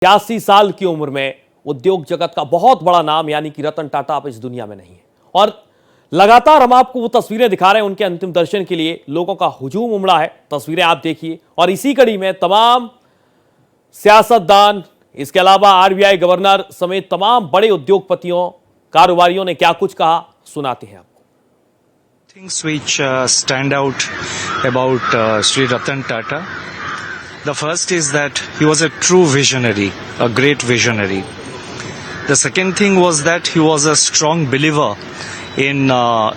86 साल की उम्र में उद्योग जगत का बहुत बड़ा नाम यानी कि रतन टाटा अब इस दुनिया में नहीं है और लगातार हम आपको वो तस्वीरें दिखा रहे हैं उनके अंतिम दर्शन के लिए लोगों का हुजूम उमड़ा है। तस्वीरें आप देखिए और इसी कड़ी में तमाम सियासतदान, इसके अलावा आरबीआई गवर्नर समेत तमाम बड़े उद्योगपतियों, कारोबारियों ने क्या कुछ कहा, सुनाते हैं आपको। Things which stand out about Sri Ratan Tata. The first is that he was a true visionary, a great visionary. The second thing was that he was a strong believer in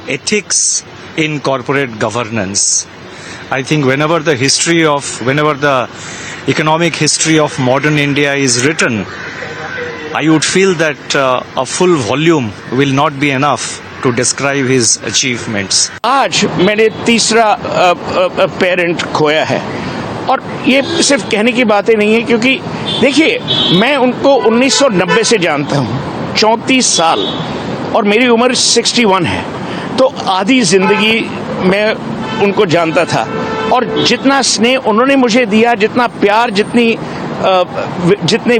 ethics in corporate governance. I think whenever the economic history of modern India is written, I would feel that a full volume will not be enough to describe his achievements. आज मैंने तीसरा parent खोया है और ये सिर्फ कहने की बातें नहीं है, क्योंकि देखिए मैं उनको 1990 से जानता हूँ, 34 साल और मेरी उम्र 61 है, तो आधी जिंदगी मैं उनको जानता था और जितना स्नेह उन्होंने मुझे दिया, जितना प्यार, जितनी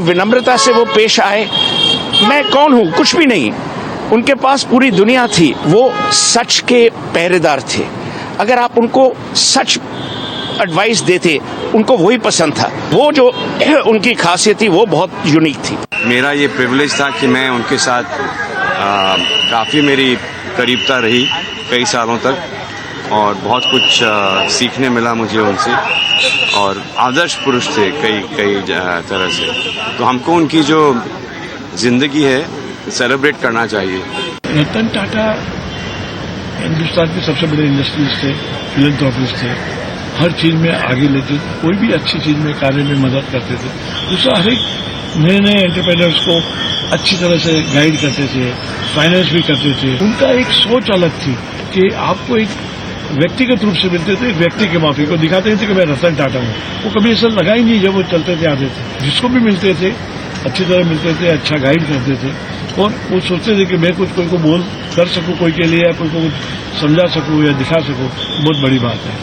विनम्रता से वो पेश आए, मैं कौन हूँ, कुछ भी नहीं। उनके पास पूरी दुनिया थी, वो सच के पहरेदार थे। अगर आप उनको सच एडवाइस देते, उनको वही पसंद था, वो जो उनकी खासियत थी वो बहुत यूनिक थी। मेरा ये प्रिविलेज था कि मैं उनके साथ काफ़ी मेरी करीबता रही कई सालों तक और बहुत कुछ सीखने मिला मुझे उनसे और आदर्श पुरुष थे कई तरह से। तो हमको उनकी जो जिंदगी है सेलिब्रेट करना चाहिए। रतन टाटा हिंदुस्तान के सबसे बड़े इंडस्ट्रीज थे, फिलैंथ्रोपिस्ट थे, हर चीज में आगे लेते थे, कोई भी अच्छी चीज में कार्य में मदद करते थे। दूसरा, हर एक नए एंटरप्रेन्योर्स को अच्छी तरह से गाइड करते थे, फाइनेंस भी करते थे। उनका एक सोच अलग थी कि आपको एक व्यक्तिगत रूप से मिलते थे, एक व्यक्ति के माफी को दिखाते नहीं थे कि मैं रतन टाटा हूँ। वो कभी ऐसा लगा ही नहीं जब वो चलते थे, आते थे, जिसको भी मिलते थे अच्छी तरह मिलते थे, अच्छा गाइड करते थे और वो सोचते थे कि मैं कुछ कोई को बोल कर सकूं कोई के लिए, या कोई को समझा सकूं या दिखा सकूं, बहुत बड़ी बात है।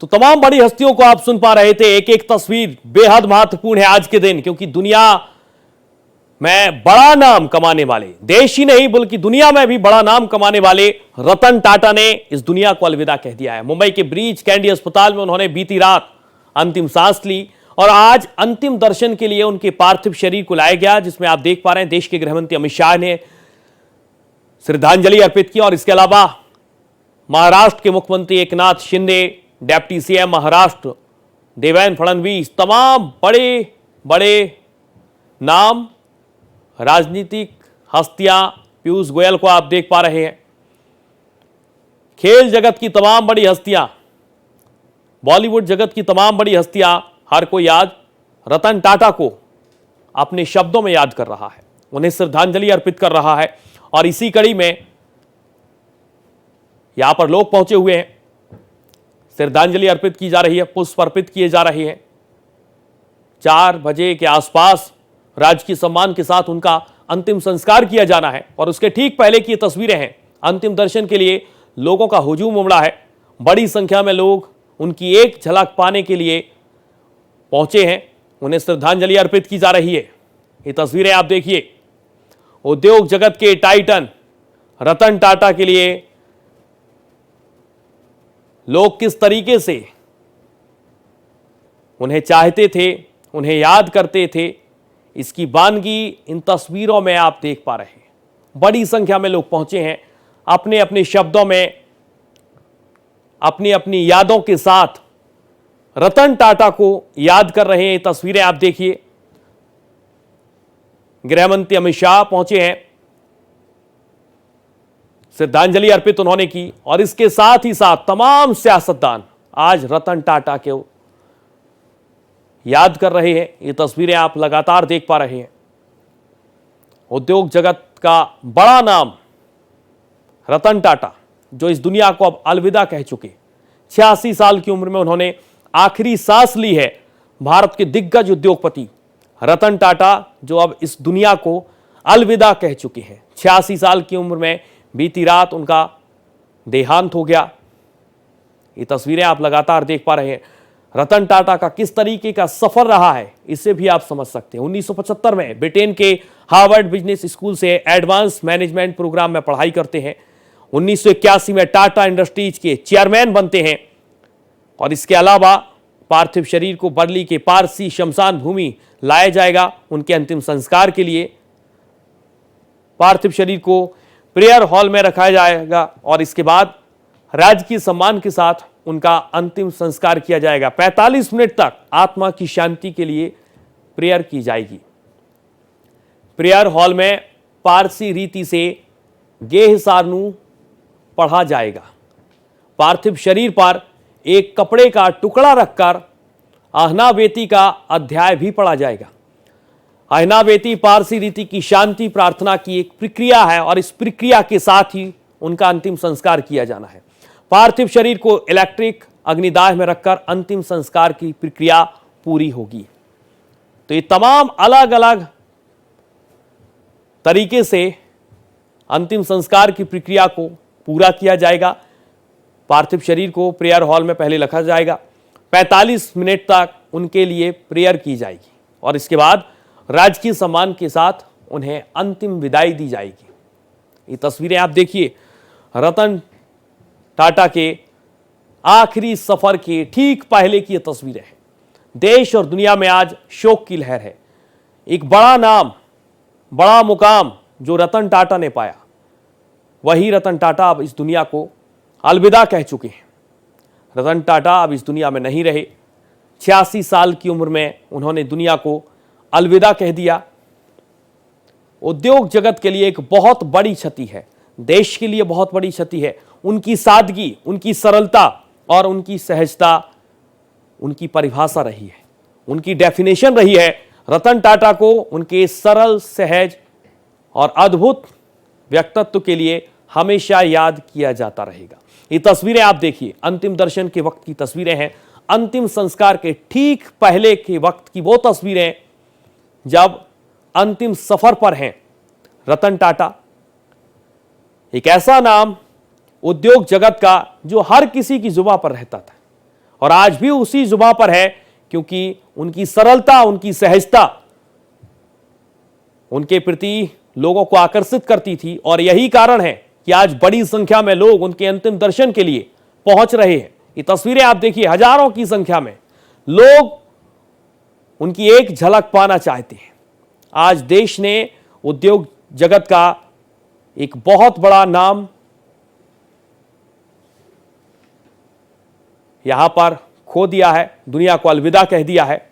तो तमाम बड़ी हस्तियों को आप सुन पा रहे थे। एक एक तस्वीर बेहद महत्वपूर्ण है आज के दिन, क्योंकि दुनिया में बड़ा नाम कमाने वाले, देश ही नहीं बल्कि दुनिया में भी बड़ा नाम कमाने वाले रतन टाटा ने इस दुनिया को अलविदा कह दिया है। मुंबई के ब्रीच कैंडी अस्पताल में उन्होंने बीती रात अंतिम सांस ली और आज अंतिम दर्शन के लिए उनके पार्थिव शरीर को लाया गया, जिसमें आप देख पा रहे हैं देश के गृहमंत्री अमित शाह ने श्रद्धांजलि अर्पित की और इसके अलावा महाराष्ट्र के मुख्यमंत्री एकनाथ शिंदे, डिप्टी सीएम महाराष्ट्र देवेंद्र फडणवीस, तमाम बड़े बड़े नाम, राजनीतिक हस्तियां, पीयूष गोयल को आप देख पा रहे हैं, खेल जगत की तमाम बड़ी हस्तियां, बॉलीवुड जगत की तमाम बड़ी हस्तियां, हर कोई आज रतन टाटा को अपने शब्दों में याद कर रहा है, उन्हें श्रद्धांजलि अर्पित कर रहा है। और इसी कड़ी में यहां पर लोग पहुंचे हुए हैं, श्रद्धांजलि अर्पित की जा रही है, पुष्प अर्पित किए जा रहे हैं। 4 बजे के आसपास राजकीय सम्मान के साथ उनका अंतिम संस्कार किया जाना है और उसके ठीक पहले की ये तस्वीरें हैं। अंतिम दर्शन के लिए लोगों का हुजूम उमड़ा है, बड़ी संख्या में लोग उनकी एक झलक पाने के लिए पहुंचे हैं, उन्हें श्रद्धांजलि अर्पित की जा रही है। ये तस्वीरें आप देखिए, उद्योग जगत के टाइटन रतन टाटा के लिए लोग किस तरीके से उन्हें चाहते थे, उन्हें याद करते थे, इसकी वानगी इन तस्वीरों में आप देख पा रहे हैं। बड़ी संख्या में लोग पहुंचे हैं, अपने अपने शब्दों में, अपनी अपनी यादों के साथ रतन टाटा को याद कर रहे हैं। तस्वीरें आप देखिए, गृहमंत्री अमित शाह पहुंचे हैं, श्रद्धांजलि अर्पित उन्होंने की और इसके साथ ही साथ तमाम सियासतदान आज रतन टाटा को याद कर रहे हैं। ये तस्वीरें आप लगातार देख पा रहे हैं। उद्योग जगत का बड़ा नाम रतन टाटा, जो इस दुनिया को अब अलविदा कह चुके, 86 साल की उम्र में उन्होंने आखिरी सांस ली है। भारत के दिग्गज उद्योगपति रतन टाटा जो अब इस दुनिया को अलविदा कह चुके हैं। 86 साल की उम्र में बीती रात उनका देहांत हो गया। ये तस्वीरें आप लगातार देख पा रहे हैं। रतन टाटा का किस तरीके का सफर रहा है इससे भी आप समझ सकते हैं। 1975 में ब्रिटेन के हार्वर्ड बिजनेस स्कूल से एडवांस मैनेजमेंट प्रोग्राम में पढ़ाई करते हैं। 1981 में टाटा इंडस्ट्रीज के चेयरमैन बनते हैं और इसके अलावा पार्थिव शरीर को बर्ली के पारसी शमशान भूमि लाया जाएगा उनके अंतिम संस्कार के लिए। पार्थिव शरीर को प्रेयर हॉल में रखा जाएगा और इसके बाद राजकीय सम्मान के साथ उनका अंतिम संस्कार किया जाएगा। 45 मिनट तक आत्मा की शांति के लिए प्रेयर की जाएगी। प्रेयर हॉल में पारसी रीति से गेह सारनू पढ़ा जाएगा। पार्थिव शरीर पर एक कपड़े का टुकड़ा रखकर आहनावेती का अध्याय भी पढ़ा जाएगा। आहनावेती पारसी रीति की शांति प्रार्थना की एक प्रक्रिया है और इस प्रक्रिया के साथ ही उनका अंतिम संस्कार किया जाना है। पार्थिव शरीर को इलेक्ट्रिक अग्निदाह में रखकर अंतिम संस्कार की प्रक्रिया पूरी होगी। तो ये तमाम अलग अलग तरीके से अंतिम संस्कार की प्रक्रिया को पूरा किया जाएगा। पार्थिव शरीर को प्रेयर हॉल में पहले रखा जाएगा, 45 मिनट तक उनके लिए प्रेयर की जाएगी और इसके बाद राजकीय सम्मान के साथ उन्हें अंतिम विदाई दी जाएगी। ये तस्वीरें आप देखिए, रतन टाटा के आखिरी सफर के ठीक पहले की ये तस्वीरें हैं। देश और दुनिया में आज शोक की लहर है। एक बड़ा नाम, बड़ा मुकाम जो रतन टाटा ने पाया, वही रतन टाटा अब इस दुनिया को अलविदा कह चुके हैं। रतन टाटा अब इस दुनिया में नहीं रहे। 86 साल की उम्र में उन्होंने दुनिया को अलविदा कह दिया। उद्योग जगत के लिए एक बहुत बड़ी क्षति है, देश के लिए बहुत बड़ी क्षति है। उनकी सादगी, उनकी सरलता और उनकी सहजता उनकी परिभाषा रही है, उनकी डेफिनेशन रही है। रतन टाटा को उनके सरल, सहज और अद्भुत व्यक्तित्व के लिए हमेशा याद किया जाता रहेगा। ये तस्वीरें आप देखिए, अंतिम दर्शन के वक्त की तस्वीरें हैं। अंतिम संस्कार के ठीक पहले के वक्त की वो तस्वीरें जब अंतिम सफर पर हैं रतन टाटा। एक ऐसा नाम उद्योग जगत का जो हर किसी की जुबान पर रहता था और आज भी उसी जुबान पर है, क्योंकि उनकी सरलता, उनकी सहजता उनके प्रति लोगों को आकर्षित करती थी और यही कारण है कि आज बड़ी संख्या में लोग उनके अंतिम दर्शन के लिए पहुंच रहे हैं। ये तस्वीरें आप देखिए, हजारों की संख्या में लोग उनकी एक झलक पाना चाहते हैं। आज देश ने उद्योग जगत का एक बहुत बड़ा नाम यहां पर खो दिया है, दुनिया को अलविदा कह दिया है।